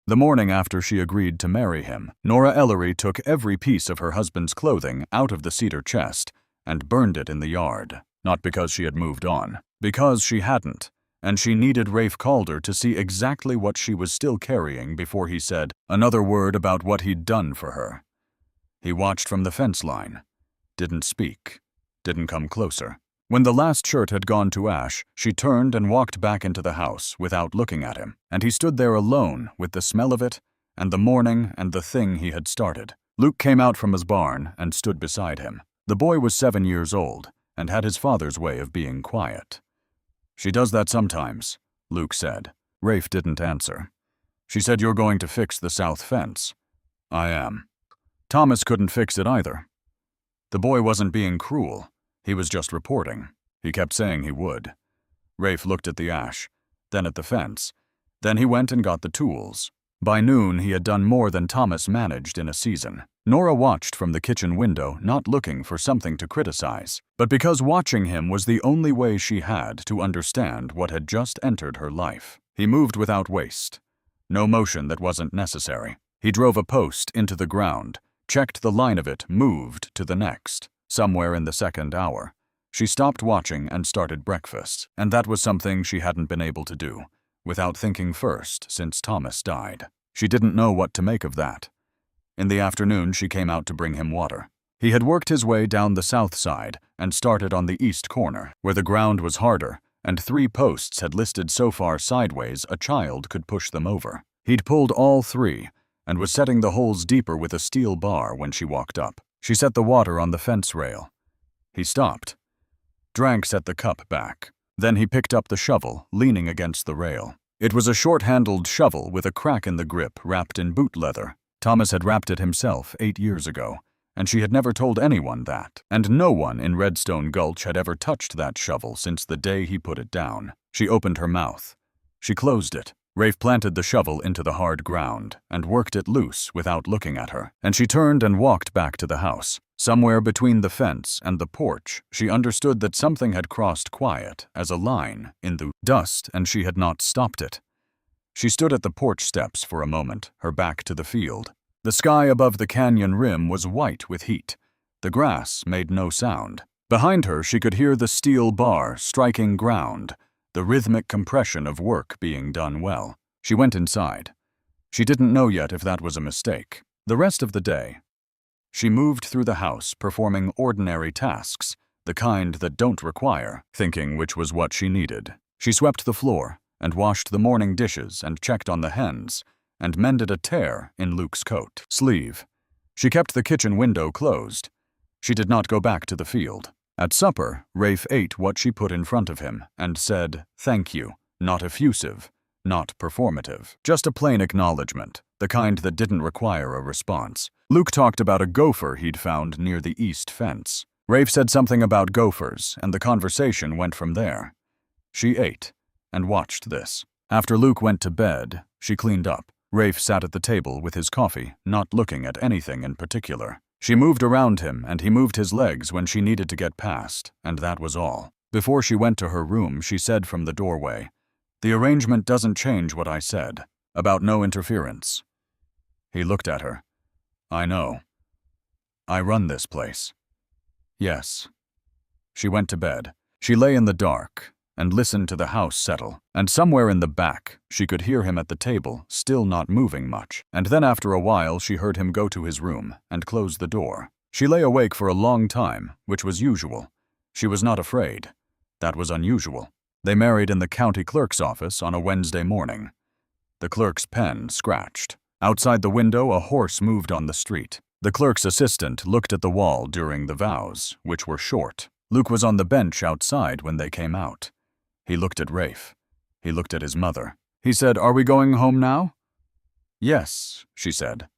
The morning after she agreed to marry him, Nora Ellery took every piece of her husband's clothing out of the cedar chest and burned it in the yard. Not because she had moved on, because she hadn't, and she needed Rafe Calder to see exactly what she was still carrying before he said another word about what he'd done for her. He watched from the fence line, didn't speak, didn't come closer. When the last shirt had gone to ash, she turned and walked back into the house without looking at him, and he stood there alone with the smell of it and the morning and the thing he had started. Luke came out from his barn and stood beside him. The boy was 7 years old and had his father's way of being quiet. "She does that sometimes," Luke said. Rafe didn't answer. "She said you're going to fix the south fence." "I am." Thomas couldn't fix it either. The boy wasn't being cruel. He was just reporting. He kept saying he would. Rafe looked at the ash, then at the fence. Then he went and got the tools. By noon, he had done more than Thomas managed in a season. Nora watched from the kitchen window, not looking for something to criticize, but because watching him was the only way she had to understand what had just entered her life. He moved without waste. No motion that wasn't necessary. He drove a post into the ground, checked the line of it, moved to the next. Somewhere in the second hour, she stopped watching and started breakfast, and that was something she hadn't been able to do without thinking first since Thomas died. She didn't know what to make of that. In the afternoon, she came out to bring him water. He had worked his way down the south side and started on the east corner, where the ground was harder, and 3 posts had listed so far sideways a child could push them over. He'd pulled all 3 and was setting the holes deeper with a steel bar when she walked up. She set the water on the fence rail. He stopped, drank, set the cup back. Then he picked up the shovel, leaning against the rail. It was a short-handled shovel with a crack in the grip wrapped in boot leather. Thomas had wrapped it himself 8 years ago, and she had never told anyone that. And no one in Redstone Gulch had ever touched that shovel since the day he put it down. She opened her mouth. She closed it. Rafe planted the shovel into the hard ground and worked it loose without looking at her, and she turned and walked back to the house. Somewhere between the fence and the porch, she understood that something had crossed quiet as a line in the dust, and she had not stopped it. She stood at the porch steps for a moment, her back to the field. The sky above the canyon rim was white with heat. The grass made no sound. Behind her, she could hear the steel bar striking ground, the rhythmic compression of work being done well. She went inside. She didn't know yet if that was a mistake. The rest of the day, she moved through the house performing ordinary tasks, the kind that don't require thinking, which was what she needed. She swept the floor and washed the morning dishes and checked on the hens and mended a tear in Luke's coat sleeve. She kept the kitchen window closed. She did not go back to the field. At supper, Rafe ate what she put in front of him and said, "Thank you," not effusive, not performative, just a plain acknowledgement, the kind that didn't require a response. Luke talked about a gopher he'd found near the east fence. Rafe said something about gophers, and the conversation went from there. She ate and watched this. After Luke went to bed, she cleaned up. Rafe sat at the table with his coffee, not looking at anything in particular. She moved around him, and he moved his legs when she needed to get past, and that was all. Before she went to her room, she said from the doorway, "The arrangement doesn't change what I said, about no interference." He looked at her. "I know. I run this place." "Yes." She went to bed. She lay in the dark and listened to the house settle, and somewhere in the back, she could hear him at the table, still not moving much, and then after a while she heard him go to his room and close the door. She lay awake for a long time, which was usual. She was not afraid. That was unusual. They married in the county clerk's office on a Wednesday morning. The clerk's pen scratched. Outside the window, a horse moved on the street. The clerk's assistant looked at the wall during the vows, which were short. Luke was on the bench outside when they came out. He looked at Rafe. He looked at his mother. He said, "Are we going home now?" "Yes," she said.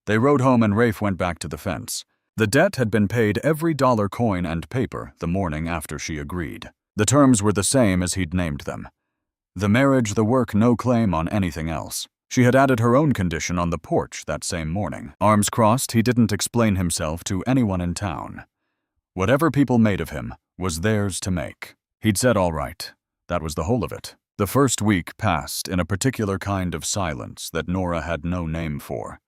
They rode home and Rafe went back to the fence. The debt had been paid every dollar, coin, and paper the morning after she agreed. The terms were the same as he'd named them. The marriage, the work, no claim on anything else. She had added her own condition on the porch that same morning. Arms crossed, he didn't explain himself to anyone in town. Whatever people made of him was theirs to make. He'd said all right. That was the whole of it. The first week passed in a particular kind of silence that Nora had no name for.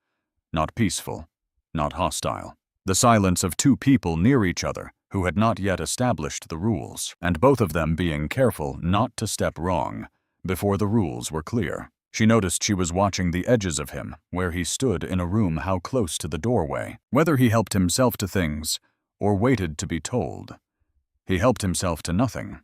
Not peaceful, not hostile. The silence of two people near each other who had not yet established the rules, and both of them being careful not to step wrong before the rules were clear. She noticed she was watching the edges of him, where he stood in a room how close to the doorway, whether he helped himself to things or waited to be told. He helped himself to nothing.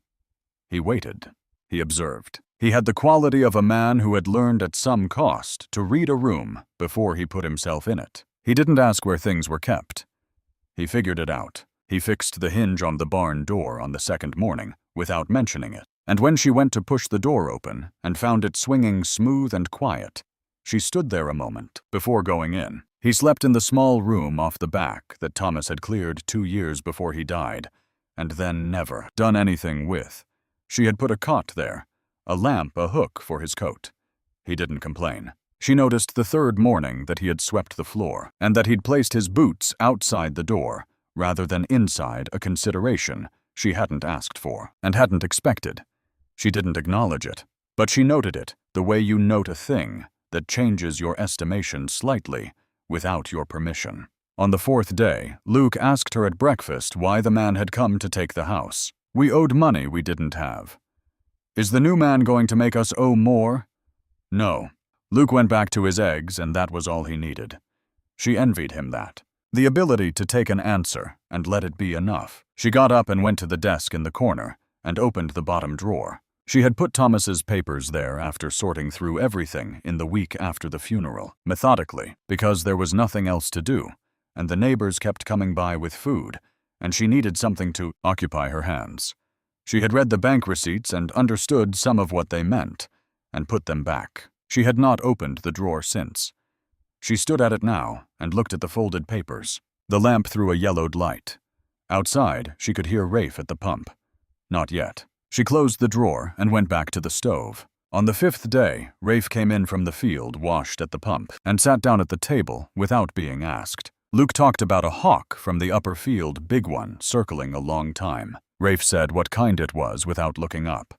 He waited. He observed. He had the quality of a man who had learned at some cost to read a room before he put himself in it. He didn't ask where things were kept. He figured it out. He fixed the hinge on the barn door on the second morning without mentioning it, and when she went to push the door open and found it swinging smooth and quiet, she stood there a moment before going in. He slept in the small room off the back that Thomas had cleared 2 years before he died, and then never done anything with. She had put a cot there, a lamp, a hook for his coat. He didn't complain. She noticed the third morning that he had swept the floor, and that he'd placed his boots outside the door, rather than inside, a consideration she hadn't asked for, and hadn't expected. She didn't acknowledge it, but she noted it, the way you note a thing that changes your estimation slightly, without your permission. On the fourth day, Luke asked her at breakfast why the man had come to take the house. We owed money we didn't have. Is the new man going to make us owe more? No. Luke went back to his eggs, and that was all he needed. She envied him that. The ability to take an answer and let it be enough. She got up and went to the desk in the corner and opened the bottom drawer. She had put Thomas's papers there after sorting through everything in the week after the funeral, methodically, because there was nothing else to do, and the neighbors kept coming by with food, and she needed something to occupy her hands. She had read the bank receipts and understood some of what they meant, and put them back. She had not opened the drawer since. She stood at it now and looked at the folded papers. The lamp threw a yellowed light. Outside, she could hear Rafe at the pump. Not yet. She closed the drawer and went back to the stove. On the fifth day, Rafe came in from the field, washed at the pump, and sat down at the table without being asked. Luke talked about a hawk from the upper field, big one, circling a long time. Rafe said what kind it was without looking up.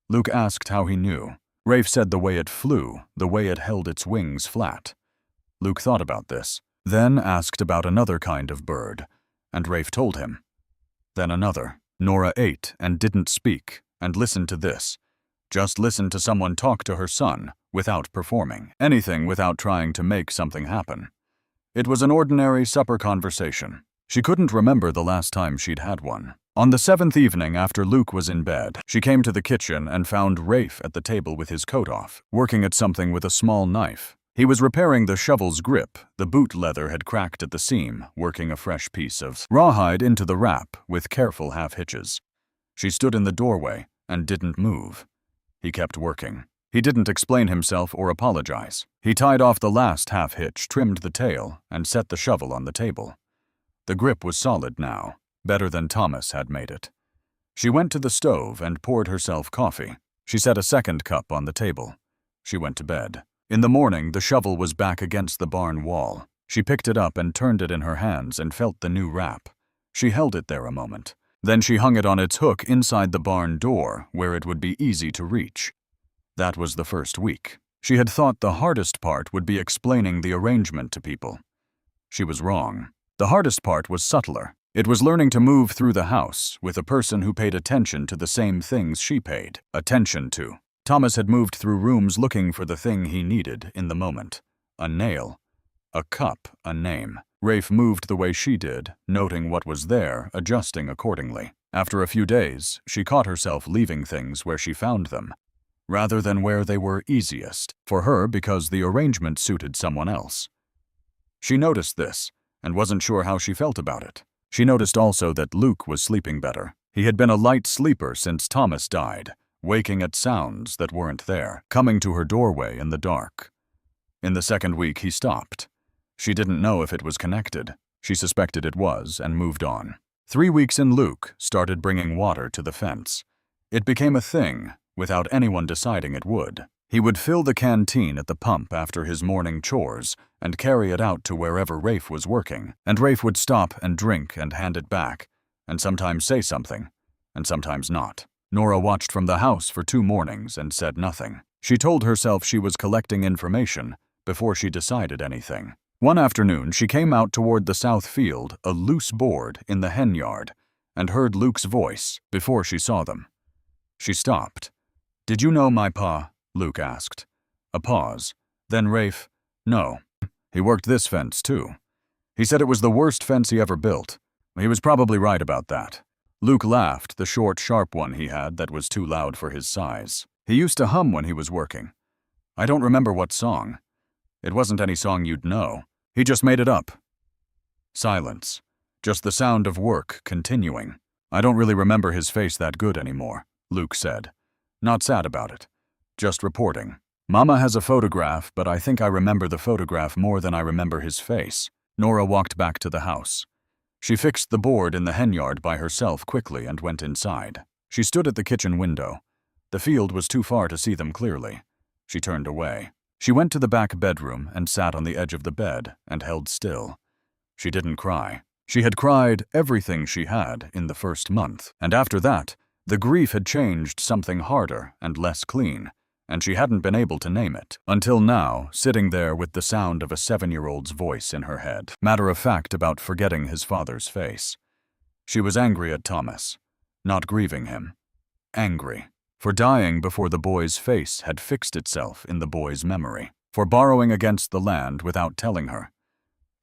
Luke asked how he knew. Rafe said the way it flew, the way it held its wings flat. Luke thought about this, then asked about another kind of bird, and Rafe told him. Then another. Nora ate and didn't speak, and listened to this. Just listened to someone talk to her son, without performing anything, without trying to make something happen. It was an ordinary supper conversation. She couldn't remember the last time she'd had one. On the seventh evening after Luke was in bed, she came to the kitchen and found Rafe at the table with his coat off, working at something with a small knife. He was repairing the shovel's grip. The boot leather had cracked at the seam, working a fresh piece of rawhide into the wrap with careful half-hitches. She stood in the doorway and didn't move. He kept working. He didn't explain himself or apologize. He tied off the last half-hitch, trimmed the tail, and set the shovel on the table. The grip was solid now, better than Thomas had made it. She went to the stove and poured herself coffee. She set a second cup on the table. She went to bed. In the morning, the shovel was back against the barn wall. She picked it up and turned it in her hands and felt the new wrap. She held it there a moment. Then she hung it on its hook inside the barn door, where it would be easy to reach. That was the first week. She had thought the hardest part would be explaining the arrangement to people. She was wrong. The hardest part was subtler. It was learning to move through the house with a person who paid attention to the same things she paid attention to. Thomas had moved through rooms looking for the thing he needed in the moment. A nail. A cup, a name. Rafe moved the way she did, noting what was there, adjusting accordingly. After a few days, she caught herself leaving things where she found them, rather than where they were easiest, for her because the arrangement suited someone else. She noticed this, and wasn't sure how she felt about it. She noticed also that Luke was sleeping better. He had been a light sleeper since Thomas died, waking at sounds that weren't there, coming to her doorway in the dark. In the second week, he stopped. She didn't know if it was connected. She suspected it was and moved on. 3 weeks in, Luke started bringing water to the fence. It became a thing, without anyone deciding it would. He would fill the canteen at the pump after his morning chores and carry it out to wherever Rafe was working, and Rafe would stop and drink and hand it back, and sometimes say something, and sometimes not. Nora watched from the house for 2 mornings and said nothing. She told herself she was collecting information before she decided anything. One afternoon, she came out toward the south field, a loose board in the hen yard, and heard Luke's voice before she saw them. She stopped. "Did you know my pa?" Luke asked. A pause. Then Rafe, "No. He worked this fence, too. He said it was the worst fence he ever built. He was probably right about that." Luke laughed, the short, sharp one he had that was too loud for his size. He used to hum when he was working. "I don't remember what song. It wasn't any song you'd know. He just made it up." Silence. Just the sound of work continuing. "I don't really remember his face that good anymore," Luke said. Not sad about it. Just reporting. "Mama has a photograph, but I think I remember the photograph more than I remember his face." Nora walked back to the house. She fixed the board in the hen yard by herself quickly and went inside. She stood at the kitchen window. The field was too far to see them clearly. She turned away. She went to the back bedroom and sat on the edge of the bed and held still. She didn't cry. She had cried everything she had in the first month, and after that, the grief had changed something harder and less clean, and she hadn't been able to name it, until now, sitting there with the sound of a 7-year-old's voice in her head, matter of fact about forgetting his father's face. She was angry at Thomas, not grieving him. Angry. For dying before the boy's face had fixed itself in the boy's memory. For borrowing against the land without telling her.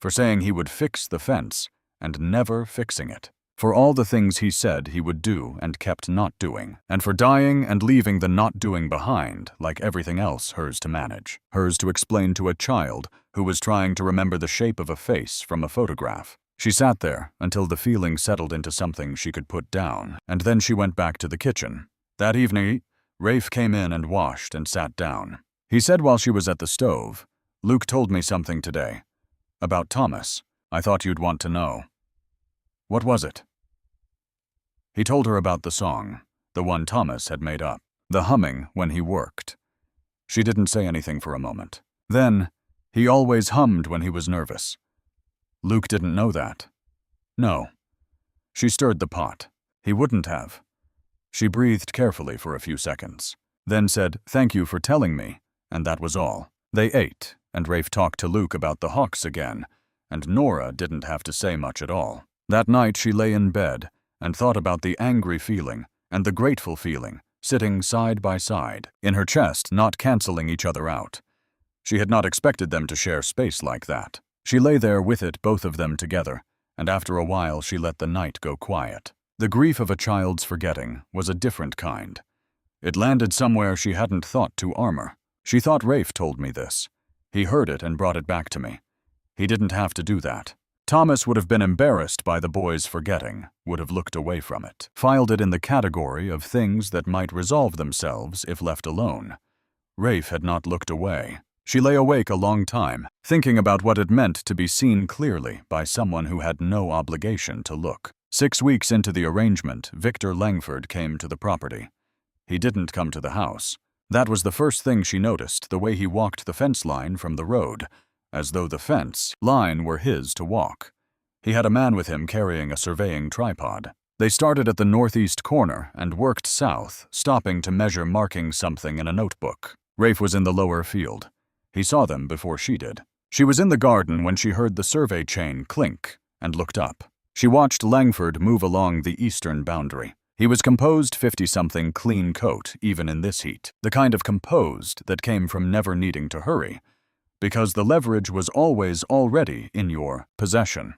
For saying he would fix the fence and never fixing it. For all the things he said he would do and kept not doing. And for dying and leaving the not doing behind like everything else hers to manage. Hers to explain to a child who was trying to remember the shape of a face from a photograph. She sat there until the feeling settled into something she could put down, and then she went back to the kitchen. That evening, Rafe came in and washed and sat down. He said while she was at the stove, "Luke told me something today. About Thomas. I thought you'd want to know." "What was it?" He told her about the song, the one Thomas had made up, the humming when he worked. She didn't say anything for a moment. Then, he always hummed when he was nervous. Luke didn't know that. No. She stirred the pot. He wouldn't have. She breathed carefully for a few seconds, then said, "Thank you for telling me," and that was all. They ate, and Rafe talked to Luke about the Hawks again, and Nora didn't have to say much at all. That night she lay in bed and thought about the angry feeling and the grateful feeling, sitting side by side, in her chest, not canceling each other out. She had not expected them to share space like that. She lay there with it, both of them together, and after a while she let the night go quiet. The grief of a child's forgetting was a different kind. It landed somewhere she hadn't thought to armor. She thought Rafe told me this. He heard it and brought it back to me. He didn't have to do that. Thomas would have been embarrassed by the boy's forgetting, would have looked away from it, filed it in the category of things that might resolve themselves if left alone. Rafe had not looked away. She lay awake a long time, thinking about what it meant to be seen clearly by someone who had no obligation to look. 6 weeks into the arrangement, Victor Langford came to the property. He didn't come to the house. That was the first thing she noticed, the way he walked the fence line from the road, as though the fence line were his to walk. He had a man with him carrying a surveying tripod. They started at the northeast corner and worked south, stopping to measure, marking something in a notebook. Rafe was in the lower field. He saw them before she did. She was in the garden when she heard the survey chain clink and looked up. She watched Langford move along the eastern boundary. He was composed 50-something clean coat, even in this heat, the kind of composed that came from never needing to hurry, because the leverage was always already in your possession.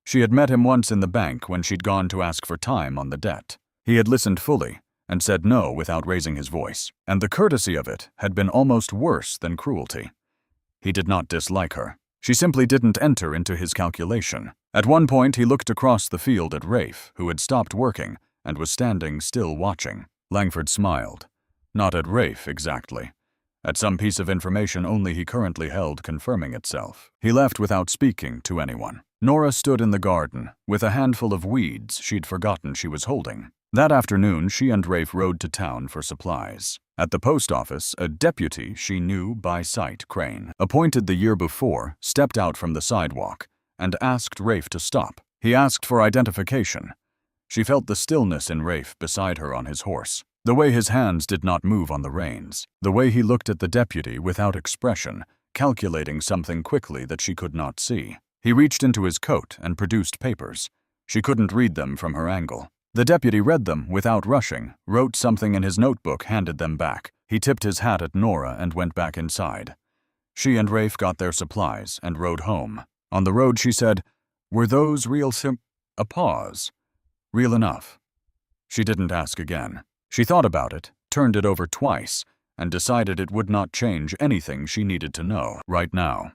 She had met him once in the bank when she'd gone to ask for time on the debt. He had listened fully and said no without raising his voice, and the courtesy of it had been almost worse than cruelty. He did not dislike her. She simply didn't enter into his calculation. At one point, he looked across the field at Rafe, who had stopped working and was standing still watching. Langford smiled. Not at Rafe, exactly. At some piece of information only he currently held confirming itself. He left without speaking to anyone. Nora stood in the garden, with a handful of weeds she'd forgotten she was holding. That afternoon, she and Rafe rode to town for supplies. At the post office, a deputy she knew by sight, Crane, appointed the year before, stepped out from the sidewalk and asked Rafe to stop. He asked for identification. She felt the stillness in Rafe beside her on his horse. The way his hands did not move on the reins. The way he looked at the deputy without expression, calculating something quickly that she could not see. He reached into his coat and produced papers. She couldn't read them from her angle. The deputy read them without rushing, wrote something in his notebook, handed them back. He tipped his hat at Nora and went back inside. She and Rafe got their supplies and rode home. On the road she said, "Were those real A pause. Real enough." She didn't ask again. She thought about it, turned it over twice, and decided it would not change anything she needed to know right now.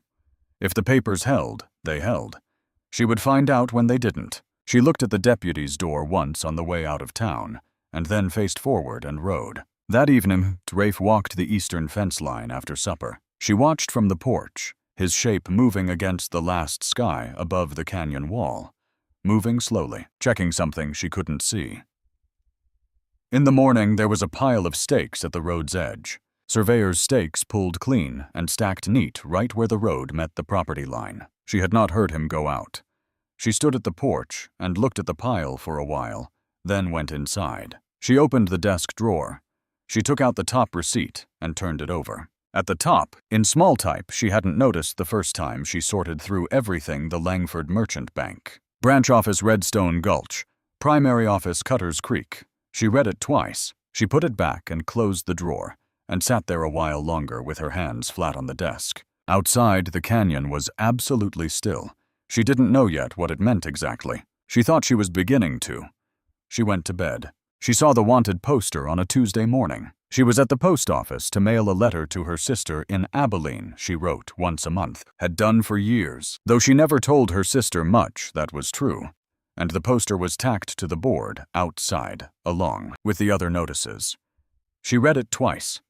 If the papers held, they held. She would find out when they didn't. She looked at the deputy's door once on the way out of town, and then faced forward and rode. That evening, Rafe walked the eastern fence line after supper. She watched from the porch, his shape moving against the last sky above the canyon wall, moving slowly, checking something she couldn't see. In the morning, there was a pile of stakes at the road's edge. Surveyor's stakes pulled clean and stacked neat right where the road met the property line. She had not heard him go out. She stood at the porch and looked at the pile for a while, then went inside. She opened the desk drawer. She took out the top receipt and turned it over. At the top, in small type she hadn't noticed the first time she sorted through everything, the Langford Merchant Bank. Branch office Redstone Gulch. Primary office Cutter's Creek. She read it twice. She put it back and closed the drawer, and sat there a while longer with her hands flat on the desk. Outside, the canyon was absolutely still. She didn't know yet what it meant exactly. She thought she was beginning to. She went to bed. She saw the wanted poster on a Tuesday morning. She was at the post office to mail a letter to her sister in Abilene. She wrote once a month, had done for years. Though she never told her sister much, that was true. And the poster was tacked to the board outside, along with the other notices. She read it twice,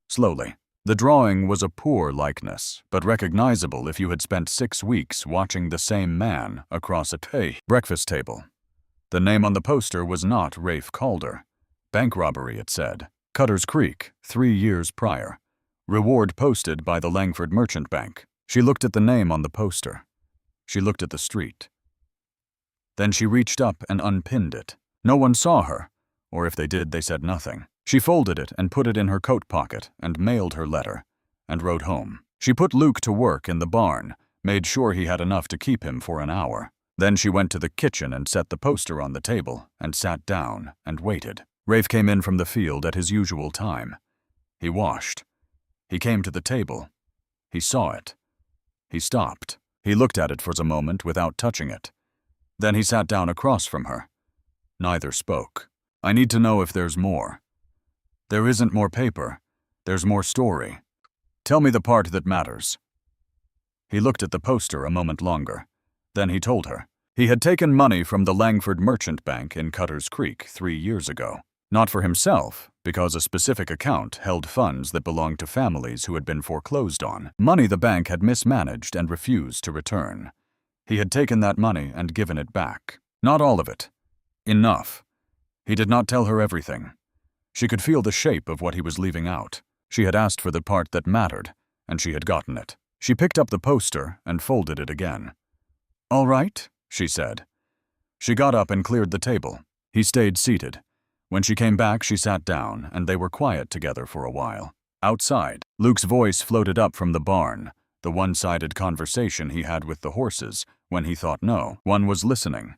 slowly. The drawing was a poor likeness, but recognizable if you had spent 6 weeks watching the same man across a breakfast table. The name on the poster was not Rafe Calder. Bank robbery, it said. Cutter's Creek, 3 years prior. Reward posted by the Langford Merchant Bank. She looked at the name on the poster. She looked at the street. Then she reached up and unpinned it. No one saw her, or if they did, they said nothing. She folded it and put it in her coat pocket and mailed her letter, and rode home. She put Luke to work in the barn, made sure he had enough to keep him for an hour. Then she went to the kitchen and set the poster on the table and sat down and waited. Rafe came in from the field at his usual time. He washed. He came to the table. He saw it. He stopped. He looked at it for a moment without touching it. Then he sat down across from her. Neither spoke. "I need to know if there's more." "There isn't more paper. There's more story. Tell me the part that matters." He looked at the poster a moment longer. Then he told her. He had taken money from the Langford Merchant Bank in Cutter's Creek 3 years ago. Not for himself, because a specific account held funds that belonged to families who had been foreclosed on. Money the bank had mismanaged and refused to return. He had taken that money and given it back. Not all of it. Enough. He did not tell her everything. She could feel the shape of what he was leaving out. She had asked for the part that mattered, and she had gotten it. She picked up the poster and folded it again. "All right," she said. She got up and cleared the table. He stayed seated. When she came back, she sat down, and they were quiet together for a while. Outside, Luke's voice floated up from the barn, the one-sided conversation he had with the horses when he thought no one was listening.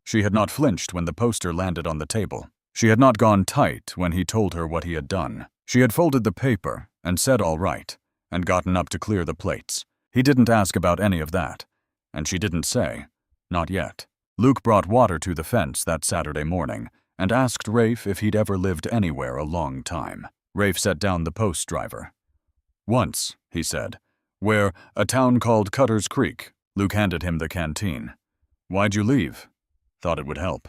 She had not flinched when the poster landed on the table. She had not gone tight when he told her what he had done. She had folded the paper and said all right, and gotten up to clear the plates. He didn't ask about any of that, and she didn't say, not yet. Luke brought water to the fence that Saturday morning and asked Rafe if he'd ever lived anywhere a long time. Rafe set down the post driver. "Once," he said. "Where? A town called Cutter's Creek." Luke handed him the canteen. "Why'd you leave?" "Thought it would help."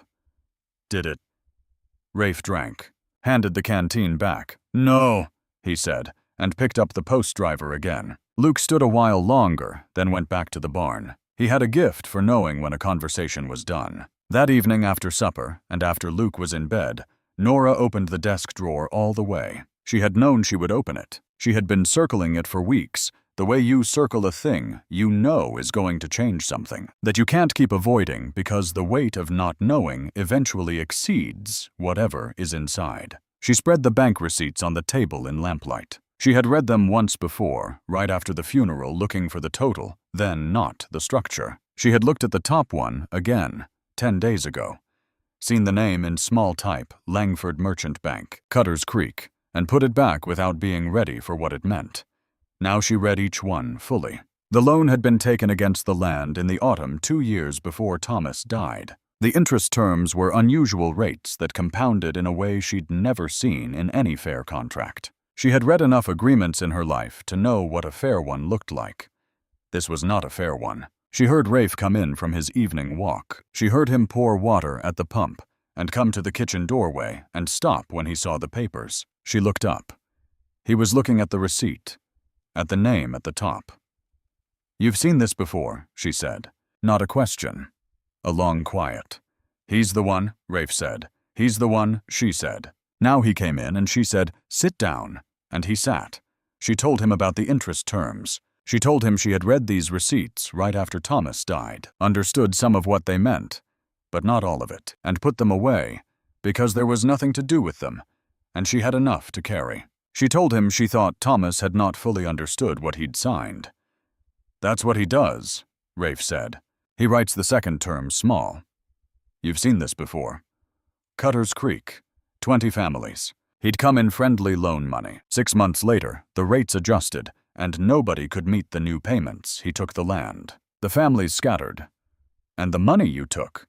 "Did it?" Rafe drank, handed the canteen back. "No," he said, and picked up the post driver again. Luke stood a while longer, then went back to the barn. He had a gift for knowing when a conversation was done. That evening after supper, and after Luke was in bed, Nora opened the desk drawer all the way. She had known she would open it. She had been circling it for weeks, The way you circle a thing you know is going to change something that you can't keep avoiding because the weight of not knowing eventually exceeds whatever is inside. She spread the bank receipts on the table in lamplight. She had read them once before, right after the funeral, looking for the total, then not the structure. She had looked at the top one again, 10 days ago, seen the name in small type, Langford Merchant Bank, Cutter's Creek, and put it back without being ready for what it meant. Now she read each one fully. The loan had been taken against the land in the autumn 2 years before Thomas died. The interest terms were unusual rates that compounded in a way she'd never seen in any fair contract. She had read enough agreements in her life to know what a fair one looked like. This was not a fair one. She heard Rafe come in from his evening walk. She heard him pour water at the pump and come to the kitchen doorway and stop when he saw the papers. She looked up. He was looking at the receipt, at the name at the top. "You've seen this before," she said. Not a question. A long quiet. "He's the one," Rafe said. "He's the one," she said. Now he came in and she said, "Sit down," and he sat. She told him about the interest terms. She told him she had read these receipts right after Thomas died, understood some of what they meant, but not all of it, and put them away because there was nothing to do with them, and she had enough to carry. She told him she thought Thomas had not fully understood what he'd signed. "That's what he does," Rafe said. "He writes the second term small. You've seen this before. Cutter's Creek, 20 families. He'd come in friendly loan money. 6 months later, the rates adjusted, and nobody could meet the new payments. He took the land. The families scattered. And the money you took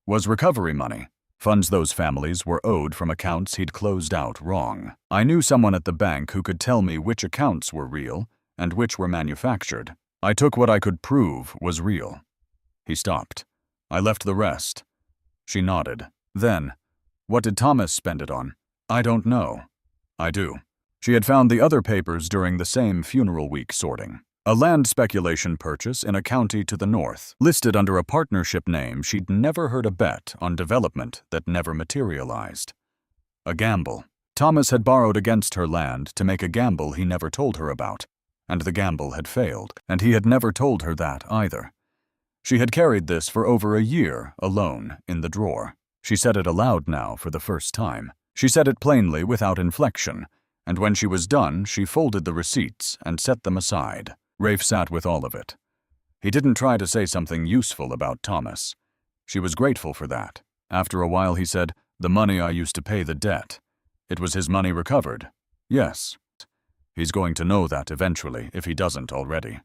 was recovery money, funds those families were owed from accounts he'd closed out wrong. I knew someone at the bank who could tell me which accounts were real and which were manufactured. I took what I could prove was real." He stopped. "I left the rest." She nodded. "Then, what did Thomas spend it on?" "I don't know." "I do." She had found the other papers during the same funeral week sorting. A land speculation purchase in a county to the north, listed under a partnership name she'd never heard a bet on development that never materialized. A gamble. Thomas had borrowed against her land to make a gamble he never told her about, and the gamble had failed, and he had never told her that either. She had carried this for over a year alone in the drawer. She said it aloud now for the first time. She said it plainly without inflection, and when she was done, she folded the receipts and set them aside. Rafe sat with all of it. He didn't try to say something useful about Thomas. She was grateful for that. After a while he said, "The money I used to pay the debt. It was his money recovered." "Yes." "He's going to know that eventually, if he doesn't already."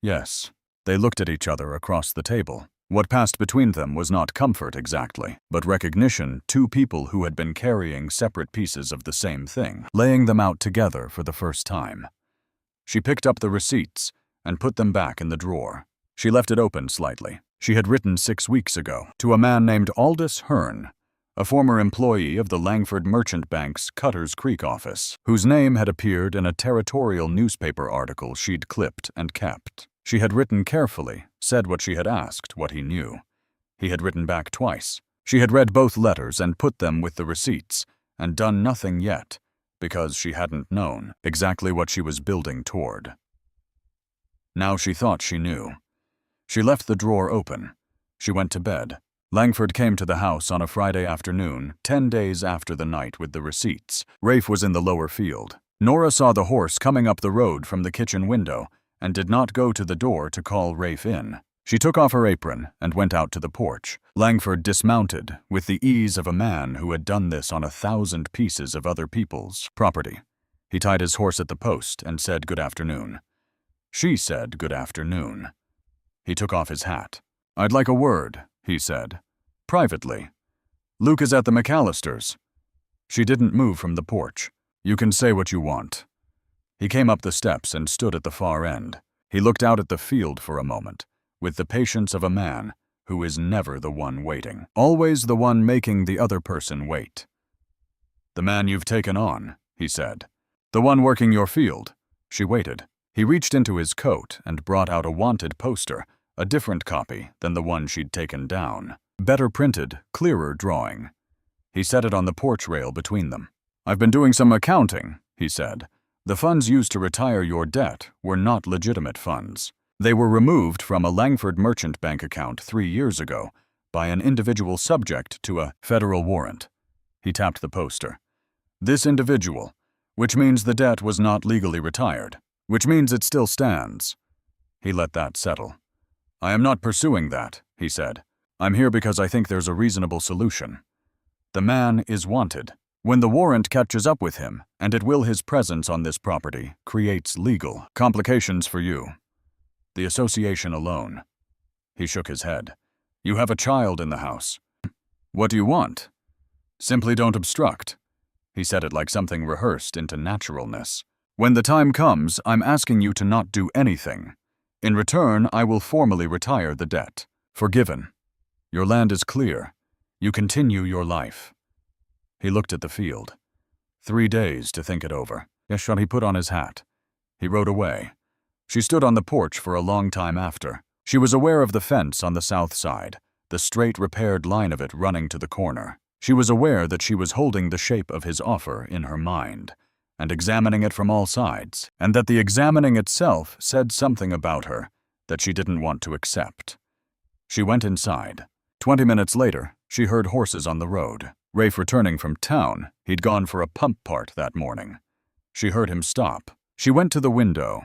"Yes." They looked at each other across the table. What passed between them was not comfort exactly, but recognition, two people who had been carrying separate pieces of the same thing, laying them out together for the first time. She picked up the receipts and put them back in the drawer. She left it open slightly. She had written 6 weeks ago to a man named Aldous Hearn, a former employee of the Langford Merchant Bank's Cutter's Creek office, whose name had appeared in a territorial newspaper article she'd clipped and kept. She had written carefully, said what she had asked, what he knew. He had written back twice. She had read both letters and put them with the receipts, and done nothing yet, because she hadn't known exactly what she was building toward. Now she thought she knew. She left the drawer open. She went to bed. Langford came to the house on a Friday afternoon, 10 days after the night with the receipts. Rafe was in the lower field. Nora saw the horse coming up the road from the kitchen window and did not go to the door to call Rafe in. She took off her apron and went out to the porch. Langford dismounted with the ease of a man who had done this on 1,000 pieces of other people's property. He tied his horse at the post and said good afternoon. She said good afternoon. He took off his hat. "I'd like a word," he said. "Privately. Luke is at the McAllisters." She didn't move from the porch. "You can say what you want." He came up the steps and stood at the far end. He looked out at the field for a moment, with the patience of a man who is never the one waiting, always the one making the other person wait. "The man you've taken on," he said. "The one working your field." She waited. He reached into his coat and brought out a wanted poster, a different copy than the one she'd taken down. Better printed, clearer drawing. He set it on the porch rail between them. "I've been doing some accounting," he said. The funds used to retire your debt were not legitimate funds. They were removed from a Langford merchant bank account 3 years ago by an individual subject to a federal warrant. He tapped the poster. This individual, which means the debt was not legally retired, which means it still stands. He let that settle. I am not pursuing that, he said. I'm here because I think there's a reasonable solution. The man is wanted. When the warrant catches up with him, and it will, his presence on this property creates legal complications for you. The association alone. He shook his head. You have a child in the house. What do you want? Simply don't obstruct. He said it like something rehearsed into naturalness. When the time comes, I'm asking you to not do anything. In return, I will formally retire the debt. Forgiven. Your land is clear. You continue your life. He looked at the field. 3 days to think it over. Yes, he put on his hat. He rode away. She stood on the porch for a long time after. She was aware of the fence on the south side, the straight repaired line of it running to the corner. She was aware that she was holding the shape of his offer in her mind, and examining it from all sides, and that the examining itself said something about her that she didn't want to accept. She went inside. 20 minutes later, she heard horses on the road. Rafe returning from town, he'd gone for a pump part that morning. She heard him stop. She went to the window.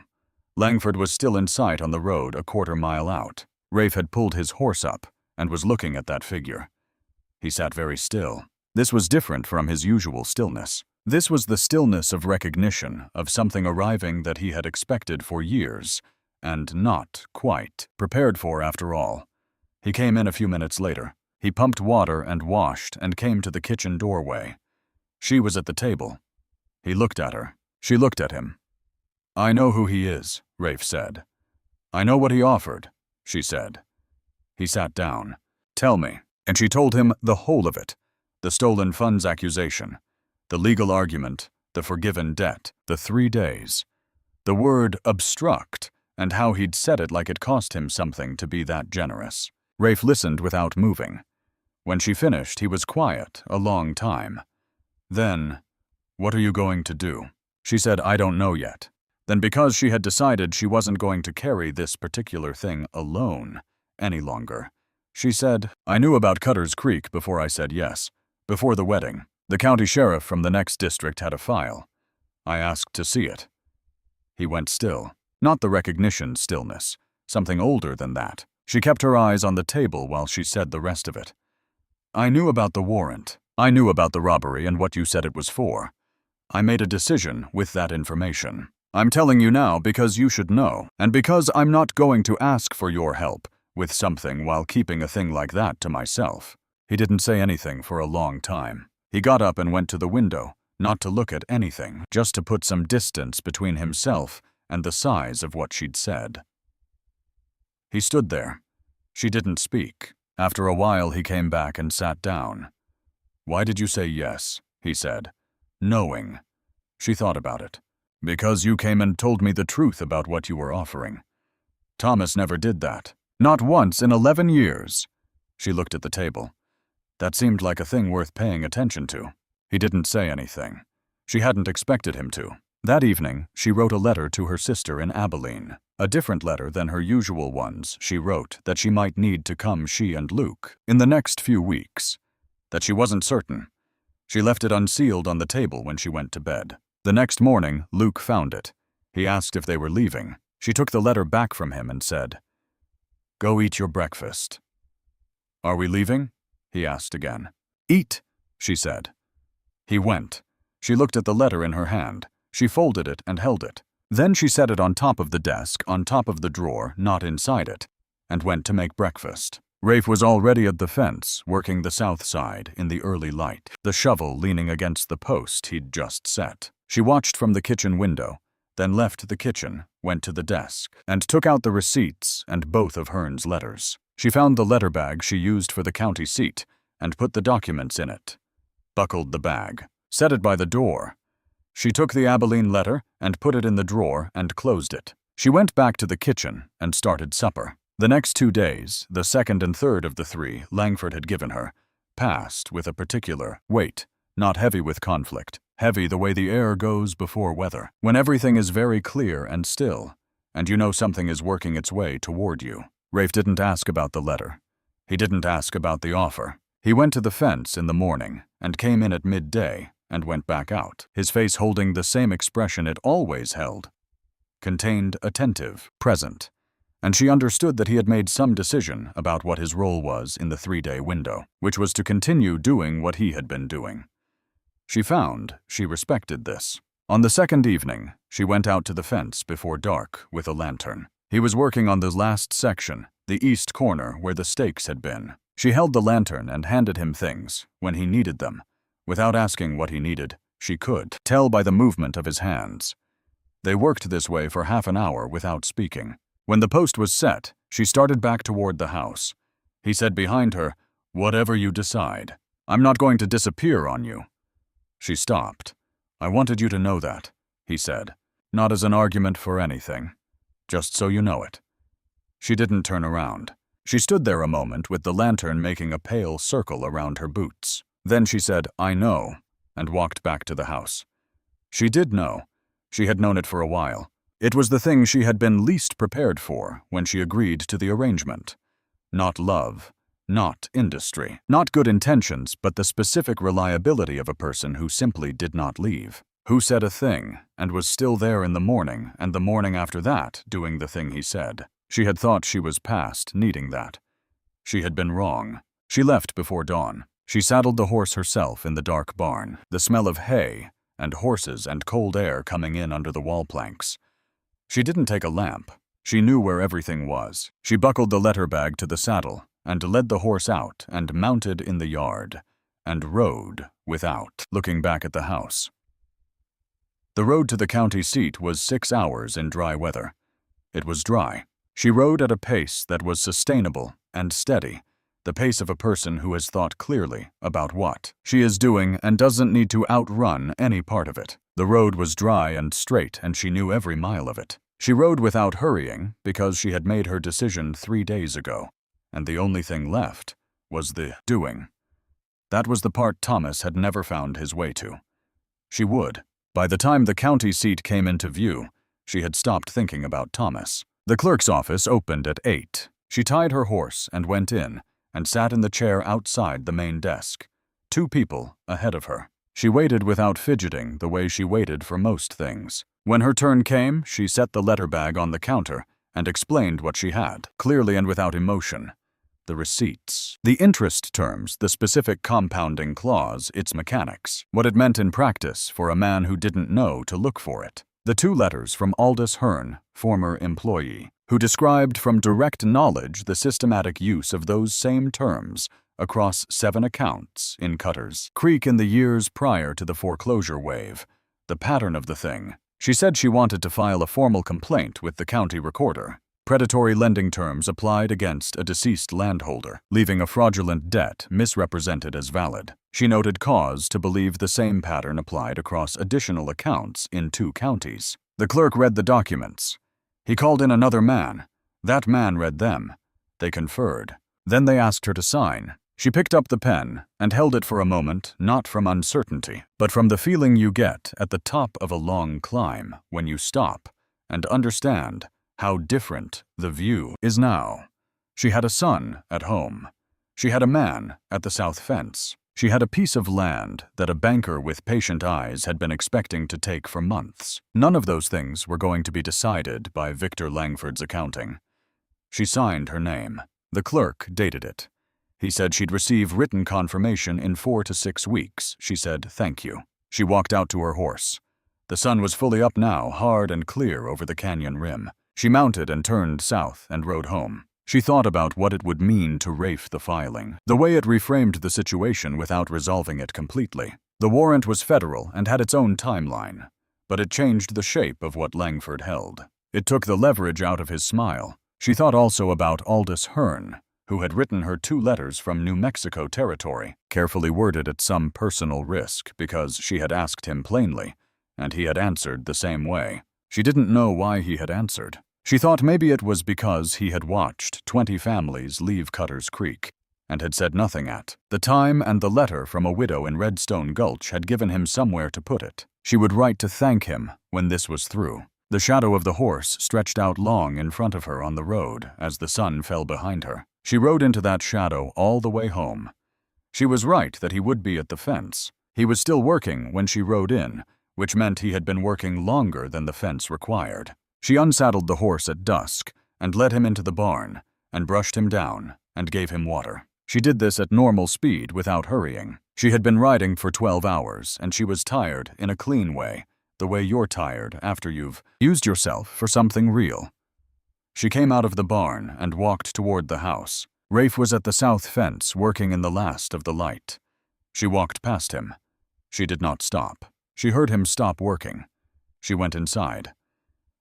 Langford was still in sight on the road a quarter mile out. Rafe had pulled his horse up and was looking at that figure. He sat very still. This was different from his usual stillness. This was the stillness of recognition of something arriving that he had expected for years, and not quite prepared for after all. He came in a few minutes later. He pumped water and washed and came to the kitchen doorway. She was at the table. He looked at her. She looked at him. I know who he is, Rafe said. I know what he offered, she said. He sat down. Tell me. And she told him the whole of it. The stolen funds accusation, the legal argument, the forgiven debt, the 3 days. The word obstruct, and how he'd said it like it cost him something to be that generous. Rafe listened without moving. When she finished, he was quiet a long time. Then, what are you going to do? She said, I don't know yet. Then because she had decided she wasn't going to carry this particular thing alone any longer, she said, I knew about Cutter's Creek before I said yes. Before the wedding, the county sheriff from the next district had a file. I asked to see it. He went still. Not the recognition stillness, something older than that. She kept her eyes on the table while she said the rest of it. I knew about the warrant. I knew about the robbery and what you said it was for. I made a decision with that information. I'm telling you now because you should know, and because I'm not going to ask for your help with something while keeping a thing like that to myself. He didn't say anything for a long time. He got up and went to the window, not to look at anything, just to put some distance between himself and the size of what she'd said. He stood there. She didn't speak. After a while, he came back and sat down. Why did you say yes? He said. Knowing. She thought about it. Because you came and told me the truth about what you were offering. Thomas never did that. Not once in 11 years. She looked at the table. That seemed like a thing worth paying attention to. He didn't say anything. She hadn't expected him to. That evening, she wrote a letter to her sister in Abilene. A different letter than her usual ones she wrote that she might need to come, she and Luke, in the next few weeks. That she wasn't certain. She left it unsealed on the table when she went to bed. The next morning, Luke found it. He asked if they were leaving. She took the letter back from him and said, Go eat your breakfast. Are we leaving? He asked again. Eat, she said. He went. She looked at the letter in her hand. She folded it and held it. Then she set it on top of the desk, on top of the drawer, not inside it, and went to make breakfast. Rafe was already at the fence, working the south side in the early light, the shovel leaning against the post he'd just set. She watched from the kitchen window, then left the kitchen, went to the desk, and took out the receipts and both of Hearn's letters. She found the letter bag she used for the county seat and put the documents in it. Buckled the bag. Set it by the door. She took the Abilene letter and put it in the drawer and closed it. She went back to the kitchen and started supper. The next 2 days, the second and third of the 3 Langford had given her, passed with a particular weight, not heavy with conflict, heavy the way the air goes before weather, when everything is very clear and still, and you know something is working its way toward you. Rafe didn't ask about the letter. He didn't ask about the offer. He went to the fence in the morning and came in at midday and went back out, his face holding the same expression it always held. Contained, attentive, present. And she understood that he had made some decision about what his role was in the 3-day window, which was to continue doing what he had been doing. She found she respected this. On the second evening, she went out to the fence before dark with a lantern. He was working on the last section, the east corner where the stakes had been. She held the lantern and handed him things when he needed them. Without asking what he needed, she could tell by the movement of his hands. They worked this way for half an hour without speaking. When the post was set, she started back toward the house. He said behind her, "Whatever you decide, I'm not going to disappear on you." She stopped. "I wanted you to know that," he said, "not as an argument for anything, just so you know it." She didn't turn around. She stood there a moment with the lantern making a pale circle around her boots. Then she said, "I know," and walked back to the house. She did know. She had known it for a while. It was the thing she had been least prepared for when she agreed to the arrangement. Not love, not industry, not good intentions, but the specific reliability of a person who simply did not leave, who said a thing and was still there in the morning and the morning after that doing the thing he said. She had thought she was past needing that. She had been wrong. She left before dawn. She saddled the horse herself in the dark barn, the smell of hay and horses and cold air coming in under the wall planks. She didn't take a lamp. She knew where everything was. She buckled the letter bag to the saddle and led the horse out and mounted in the yard and rode without looking back at the house. The road to the county seat was 6 hours in dry weather. It was dry. She rode at a pace that was sustainable and steady, the pace of a person who has thought clearly about what she is doing and doesn't need to outrun any part of it. The road was dry and straight, and she knew every mile of it. She rode without hurrying because she had made her decision 3 days ago, and the only thing left was the doing. That was the part Thomas had never found his way to. She would. By the time the county seat came into view, she had stopped thinking about Thomas. The clerk's office opened at 8. She tied her horse and went in and sat in the chair outside the main desk. 2 people ahead of her. She waited without fidgeting the way she waited for most things. When her turn came, she set the letter bag on the counter and explained what she had, clearly and without emotion. The receipts, the interest terms, the specific compounding clause, its mechanics, what it meant in practice for a man who didn't know to look for it. The 2 letters from Aldous Hearn, former employee, who described from direct knowledge the systematic use of those same terms across 7 accounts in Cutter's Creek in the years prior to the foreclosure wave. The pattern of the thing. She said she wanted to file a formal complaint with the county recorder. Predatory lending terms applied against a deceased landholder, leaving a fraudulent debt misrepresented as valid. She noted cause to believe the same pattern applied across additional accounts in 2 counties. The clerk read the documents. He called in another man. That man read them. They conferred. Then they asked her to sign. She picked up the pen and held it for a moment, not from uncertainty, but from the feeling you get at the top of a long climb when you stop and understand how different the view is now. She had a son at home. She had a man at the south fence. She had a piece of land that a banker with patient eyes had been expecting to take for months. None of those things were going to be decided by Victor Langford's accounting. She signed her name. The clerk dated it. He said she'd receive written confirmation in 4 to 6 weeks. She said, "Thank you." She walked out to her horse. The sun was fully up now, hard and clear over the canyon rim. She mounted and turned south and rode home. She thought about what it would mean to Rafe the filing, the way it reframed the situation without resolving it completely. The warrant was federal and had its own timeline, but it changed the shape of what Langford held. It took the leverage out of his smile. She thought also about Aldous Hearn, who had written her 2 letters from New Mexico territory, carefully worded at some personal risk because she had asked him plainly, and he had answered the same way. She didn't know why he had answered. She thought maybe it was because he had watched 20 families leave Cutter's Creek, and had said nothing at. The time and the letter from a widow in Redstone Gulch had given him somewhere to put it. She would write to thank him when this was through. The shadow of the horse stretched out long in front of her on the road as the sun fell behind her. She rode into that shadow all the way home. She was right that he would be at the fence. He was still working when she rode in, which meant he had been working longer than the fence required. She unsaddled the horse at dusk and led him into the barn and brushed him down and gave him water. She did this at normal speed without hurrying. She had been riding for 12 hours and she was tired in a clean way, the way you're tired after you've used yourself for something real. She came out of the barn and walked toward the house. Rafe was at the south fence working in the last of the light. She walked past him. She did not stop. She heard him stop working. She went inside.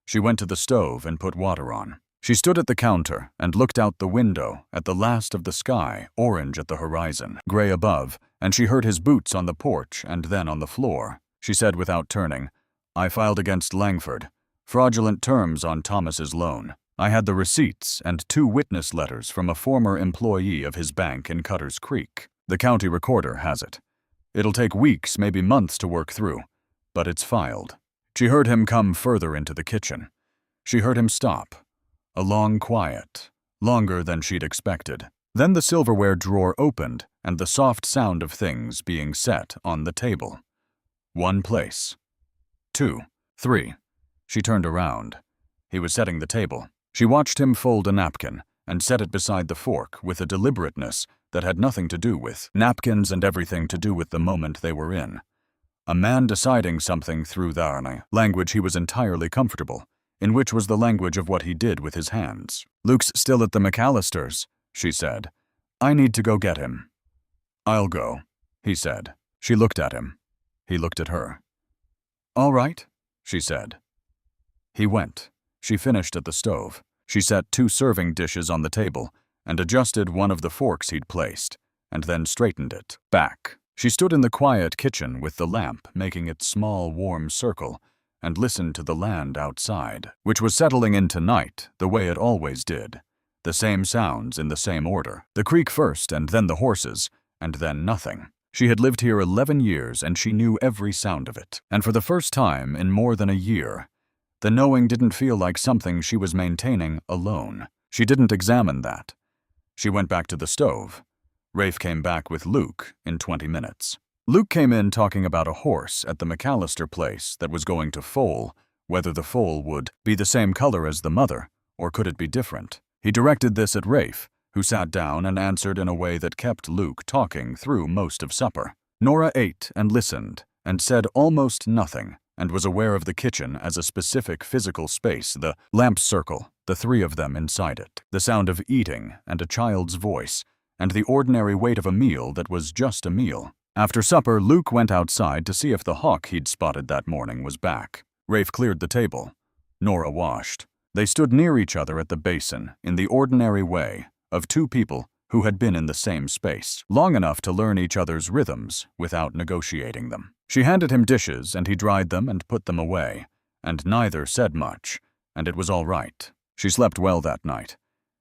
She went to the stove and put water on. She stood at the counter and looked out the window at the last of the sky, orange at the horizon, gray above, and she heard his boots on the porch and then on the floor. She said without turning, "I filed against Langford. Fraudulent terms on Thomas's loan. I had the receipts and 2 witness letters from a former employee of his bank in Cutter's Creek. The county recorder has it. It'll take weeks, maybe months to work through, but it's filed." She heard him come further into the kitchen. She heard him stop. A long quiet, longer than she'd expected. Then the silverware drawer opened and the soft sound of things being set on the table. 1 place. 2. 3. She turned around. He was setting the table. She watched him fold a napkin and set it beside the fork with a deliberateness that had nothing to do with napkins and everything to do with the moment they were in. A man deciding something through the language he was entirely comfortable, in which was the language of what he did with his hands. "Luke's still at the McAllisters," she said. "I need to go get him." "I'll go," he said. She looked at him. He looked at her. "All right," she said. He went. She finished at the stove. She set 2 serving dishes on the table and adjusted one of the forks he'd placed, and then straightened it back. She stood in the quiet kitchen with the lamp making its small, warm circle and listened to the land outside, which was settling into night the way it always did. The same sounds in the same order. The creek first and then the horses, and then nothing. She had lived here 11 years and she knew every sound of it. And for the first time in more than a year, the knowing didn't feel like something she was maintaining alone. She didn't examine that. She went back to the stove. Rafe came back with Luke in 20 minutes. Luke came in talking about a horse at the McAllister place that was going to foal, whether the foal would be the same color as the mother, or could it be different. He directed this at Rafe, who sat down and answered in a way that kept Luke talking through most of supper. Nora ate and listened, and said almost nothing, and was aware of the kitchen as a specific physical space, the lamp circle, the 3 of them inside it, the sound of eating and a child's voice, and the ordinary weight of a meal that was just a meal. After supper, Luke went outside to see if the hawk he'd spotted that morning was back. Rafe cleared the table. Nora washed. They stood near each other at the basin in the ordinary way of 2 people who had been in the same space, long enough to learn each other's rhythms without negotiating them. She handed him dishes and he dried them and put them away, and neither said much, and it was all right. She slept well that night.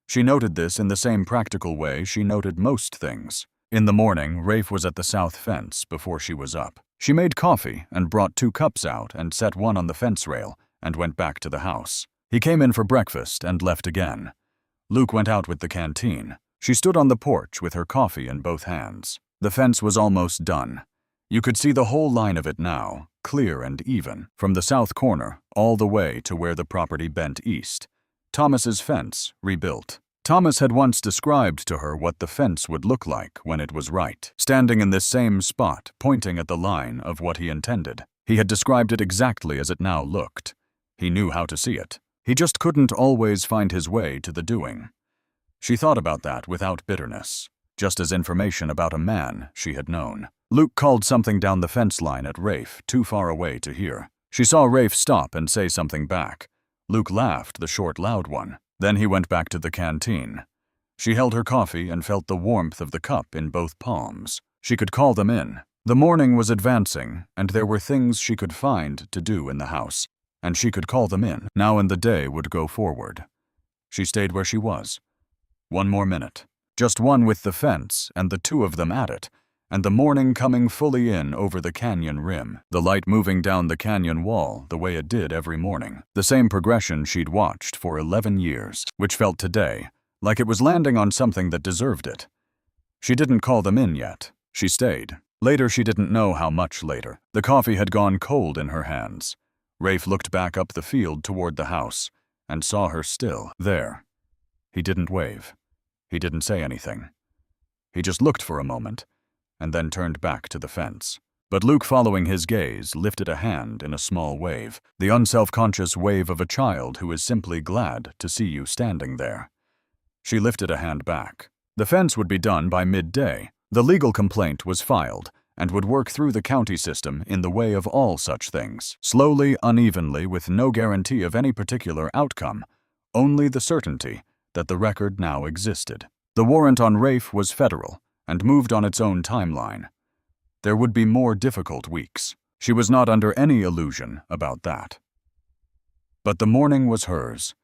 She noted this in the same practical way she noted most things. In the morning, Rafe was at the south fence before she was up. She made coffee and brought 2 cups out and set one on the fence rail and went back to the house. He came in for breakfast and left again. Luke went out with the canteen. She stood on the porch with her coffee in both hands. The fence was almost done. You could see the whole line of it now, clear and even, from the south corner all the way to where the property bent east. Thomas's fence, rebuilt. Thomas had once described to her what the fence would look like when it was right, standing in this same spot, pointing at the line of what he intended. He had described it exactly as it now looked. He knew how to see it. He just couldn't always find his way to the doing. She thought about that without bitterness, just as information about a man she had known. Luke called something down the fence line at Rafe, too far away to hear. She saw Rafe stop and say something back. Luke laughed, the short, loud one. Then he went back to the canteen. She held her coffee and felt the warmth of the cup in both palms. She could call them in. The morning was advancing, and there were things she could find to do in the house, and she could call them in. Now and the day would go forward. She stayed where she was. 1 more minute. Just one with the fence and the two of them at it, and the morning coming fully in over the canyon rim, the light moving down the canyon wall the way it did every morning. The same progression she'd watched for 11 years, which felt today like it was landing on something that deserved it. She didn't call them in yet. She stayed. Later, she didn't know how much later. The coffee had gone cold in her hands. Rafe looked back up the field toward the house and saw her still there. He didn't wave. He didn't say anything. He just looked for a moment and then turned back to the fence. But Luke, following his gaze, lifted a hand in a small wave, the unself-conscious wave of a child who is simply glad to see you standing there. She lifted a hand back. The fence would be done by midday. The legal complaint was filed and would work through the county system in the way of all such things, slowly, unevenly, with no guarantee of any particular outcome, only the certainty that the record now existed. The warrant on Rafe was federal and moved on its own timeline. There would be more difficult weeks. She was not under any illusion about that. But the morning was hers.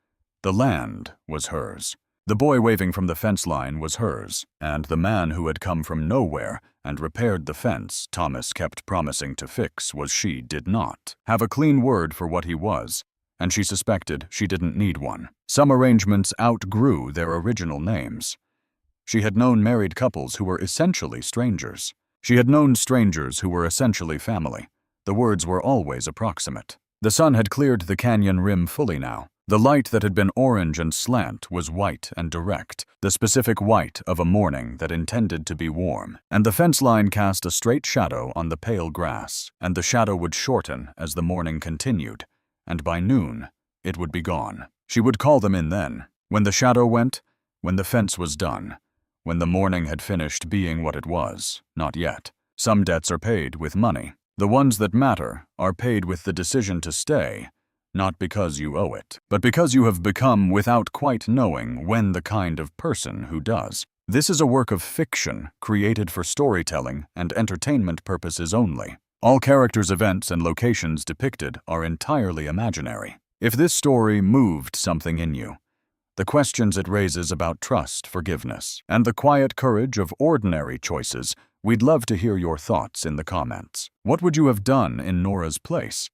The land was hers. The boy waving from the fence line was hers, and the man who had come from nowhere and repaired the fence Thomas kept promising to fix was she did not have a clean word for what he was, and she suspected she didn't need one. Some arrangements outgrew their original names. She had known married couples who were essentially strangers. She had known strangers who were essentially family. The words were always approximate. The sun had cleared the canyon rim fully now. The light that had been orange and slant was white and direct, the specific white of a morning that intended to be warm, and the fence line cast a straight shadow on the pale grass, and the shadow would shorten as the morning continued, and by noon it would be gone. She would call them in then, when the shadow went, when the fence was done, when the morning had finished being what it was. Not yet. Some debts are paid with money. The ones that matter are paid with the decision to stay, not because you owe it, but because you have become without quite knowing when the kind of person who does. This is a work of fiction created for storytelling and entertainment purposes only. All characters, events, and locations depicted are entirely imaginary. If this story moved something in you, the questions it raises about trust, forgiveness, and the quiet courage of ordinary choices, we'd love to hear your thoughts in the comments. What would you have done in Nora's place?